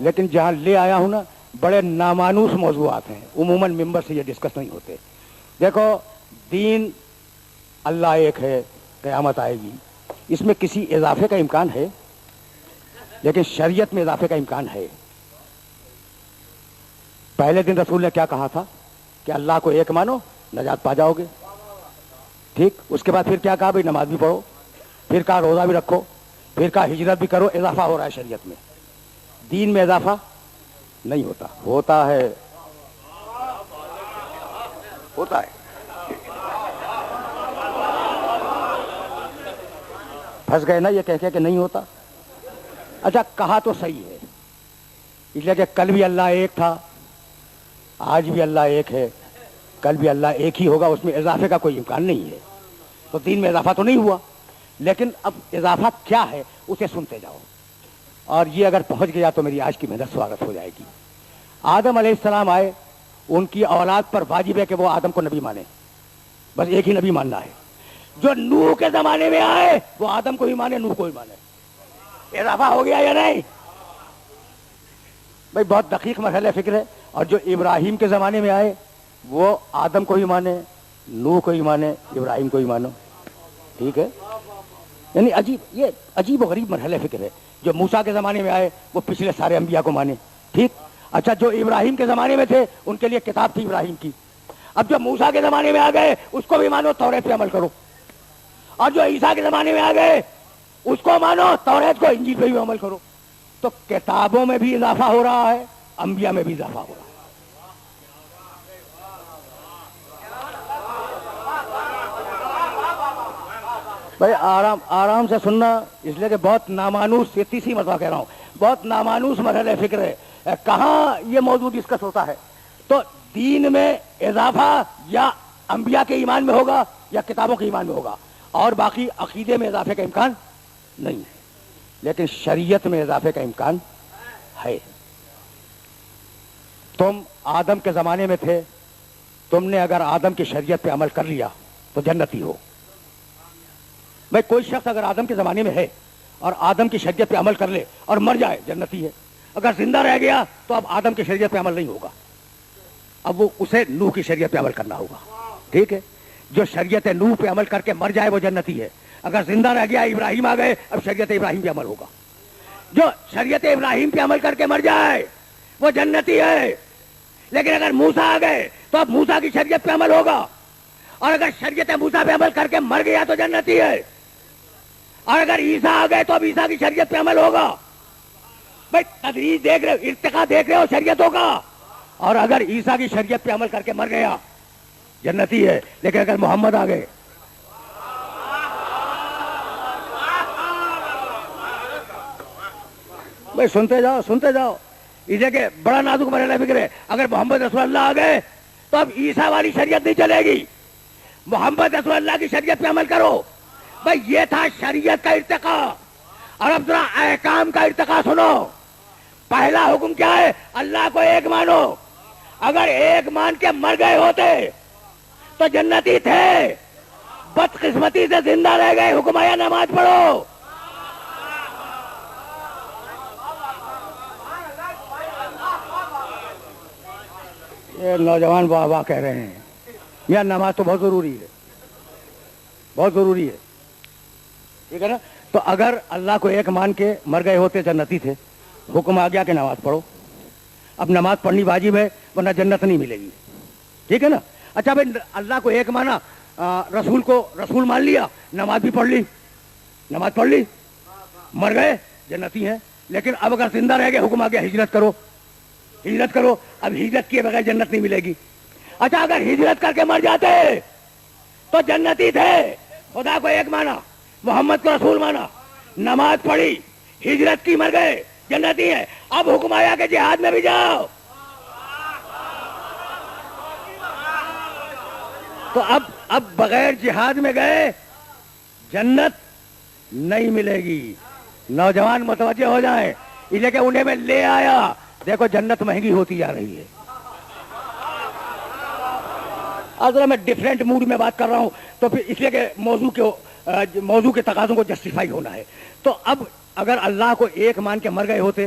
لیکن جہاں لے آیا ہوں نا بڑے نامانوس موضوعات ہیں، عموماً ممبر سے یہ ڈسکس نہیں ہوتے. دیکھو دین اللہ ایک ہے، قیامت آئے گی، اس میں کسی اضافے کا امکان ہے، لیکن شریعت میں اضافے کا امکان ہے. پہلے دن رسول نے کیا کہا تھا کہ اللہ کو ایک مانو نجات پا جاؤ گے. ٹھیک، اس کے بعد پھر کیا کہا؟ بھائی نماز بھی پڑھو، پھر کہا روزہ بھی رکھو، پھر کہا ہجرت بھی کرو. اضافہ ہو رہا ہے شریعت میں، دین میں اضافہ نہیں ہوتا. ہوتا ہے پھنس گئے نا یہ کہہ کے کہ نہیں ہوتا. اچھا کہا تو صحیح ہے، اس لیے کہ کل بھی اللہ ایک تھا، آج بھی اللہ ایک ہے، کل بھی اللہ ایک ہی ہوگا، اس میں اضافے کا کوئی امکان نہیں ہے. تو دین میں اضافہ تو نہیں ہوا، لیکن اب اضافہ کیا ہے اسے سنتے جاؤ. اور یہ اگر پہنچ گیا تو میری آج کی محنت سواگت ہو جائے گی. آدم علیہ السلام آئے، ان کی اولاد پر واجب ہے کہ وہ آدم کو نبی مانے، بس ایک ہی نبی ماننا ہے. جو نوح کے زمانے میں آئے وہ آدم کو ہی مانے، نوح کو ہی مانے. اضافہ ہو گیا یا نہیں؟ بھائی بہت دقیق مرحلہ فکر ہے. اور جو ابراہیم کے زمانے میں آئے وہ آدم کو ہی مانے، نوح کو ہی مانے، ابراہیم کو ہی مانو. ٹھیک ہے، یعنی یہ عجیب و غریب مرحلہ فکر ہے. جو موسیٰ کے زمانے میں آئے وہ پچھلے سارے انبیاء کو مانے. ٹھیک، اچھا جو ابراہیم کے زمانے میں تھے ان کے لیے کتاب تھی ابراہیم کی. اب جو موسیٰ کے زمانے میں آ گئے اس کو بھی مانو، توریت پہ عمل کرو. اور جو عیسیٰ کے زمانے میں آ گئے اس کو مانو، توریت کو انجیل پہ بھی عمل کرو. تو کتابوں میں بھی اضافہ ہو رہا ہے، انبیاء میں بھی اضافہ ہو رہا ہے. بھائی آرام سے سننا، اس لیے کہ بہت نامانوس، یہ تیسری مرتبہ کہہ رہا ہوں، بہت نامانوس مرحلہ فکر ہے. کہاں یہ موضوع ڈسکس ہوتا ہے؟ تو دین میں اضافہ یا انبیاء کے ایمان میں ہوگا یا کتابوں کے ایمان میں ہوگا، اور باقی عقیدے میں اضافے کا امکان نہیں ہے. لیکن شریعت میں اضافے کا امکان ہے. تم آدم کے زمانے میں تھے، تم نے اگر آدم کی شریعت پہ عمل کر لیا تو جنتی ہو. بھائی کوئی شخص اگر آدم کے زمانے میں ہے اور آدم کی شریعت پہ عمل کر لے اور مر جائے، جنتی ہے. اگر زندہ رہ گیا تو اب آدم کی شریعت پہ عمل نہیں ہوگا، اب وہ اسے نوح کی شریعت پہ عمل کرنا ہوگا. ٹھیک ہے، جو شریعت نوح پہ عمل کر کے مر جائے وہ جنتی ہے. اگر زندہ رہ گیا، ابراہیم آ گئے، اب شریعت ابراہیم پہ عمل ہوگا. جو شریعت ابراہیم پہ عمل کر کے مر جائے وہ جنتی ہے. لیکن اگر موسیٰ آ گئے تو اب موسیٰ کی شریعت پہ عمل ہوگا، اور اگر شریعت موسیٰ پہ عمل کر کے مر گیا تو جنتی ہے. اور اگر عیسیٰ آ گئے تو اب عیسیٰ کی شریعت پہ عمل ہوگا. بھائی تدریج دیکھ رہے ہو، ارتقا دیکھ رہے ہو شریعتوں کا. اور اگر عیسیٰ کی شریعت پہ عمل کر کے مر گیا جنتی ہے. لیکن اگر محمد آ گئے، بھائی سنتے جاؤ اسے کہ بڑا نازک مرحلہ فکر ہے. اگر محمد رسول اللہ آ گئے تو اب عیسیٰ والی شریعت نہیں چلے گی، محمد رسول اللہ کی شریعت پہ عمل کرو. بھائی یہ تھا شریعت کا ارتقا. اور اب ذرا احکام کا ارتقا سنو. پہلا حکم کیا ہے؟ اللہ کو ایک مانو. اگر ایک مان کے مر گئے ہوتے تو جنتی تھے، بدقسمتی سے زندہ رہ گئے، حکم آیا نماز پڑھو. یہ نوجوان واہ واہ کہہ رہے ہیں، یہ نماز تو بہت ضروری ہے، بہت ضروری ہے. ٹھیک ہے نا؟ تو اگر اللہ کو ایک مان کے مر گئے ہوتے جنتی تھے، حکم آ گیا کہ نماز پڑھو. اب نماز پڑھنی واجب ہے ورنہ جنت نہیں ملے گی. ٹھیک ہے نا؟ اچھا بھائی اللہ کو ایک مانا، رسول کو رسول مان لیا، نماز بھی پڑھ لی، نماز پڑھ لی، مر گئے جنتی ہیں. لیکن اب اگر زندہ رہ گئے، حکم آ گیا ہجرت کرو، ہجرت کرو. اب ہجرت کیے بغیر جنت نہیں ملے گی. اچھا اگر ہجرت کر کے مر جاتے تو جنتی تھے، خدا کو ایک مانا، محمد کو رسول مانا، نماز پڑھی، ہجرت کی، مر گئے، جنتی ہے. اب حکم آیا کہ جہاد میں بھی جاؤ. تو اب بغیر جہاد میں گئے جنت نہیں ملے گی. نوجوان متوجہ ہو جائیں، اس لیے کہ انہیں میں لے آیا. دیکھو جنت مہنگی ہوتی جا رہی ہے. ذرا میں ڈفرینٹ موڈ میں بات کر رہا ہوں تو پھر اس لیے کہ موضوع کے تقاضوں کو جسٹیفائی ہونا ہے. تو اب اگر اللہ کو ایک مان کے مر گئے ہوتے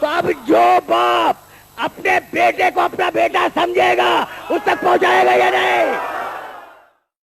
تو اب جو باپ اپنے بیٹے کو اپنا بیٹا سمجھے گا اس تک پہنچائے گا یا نہیں؟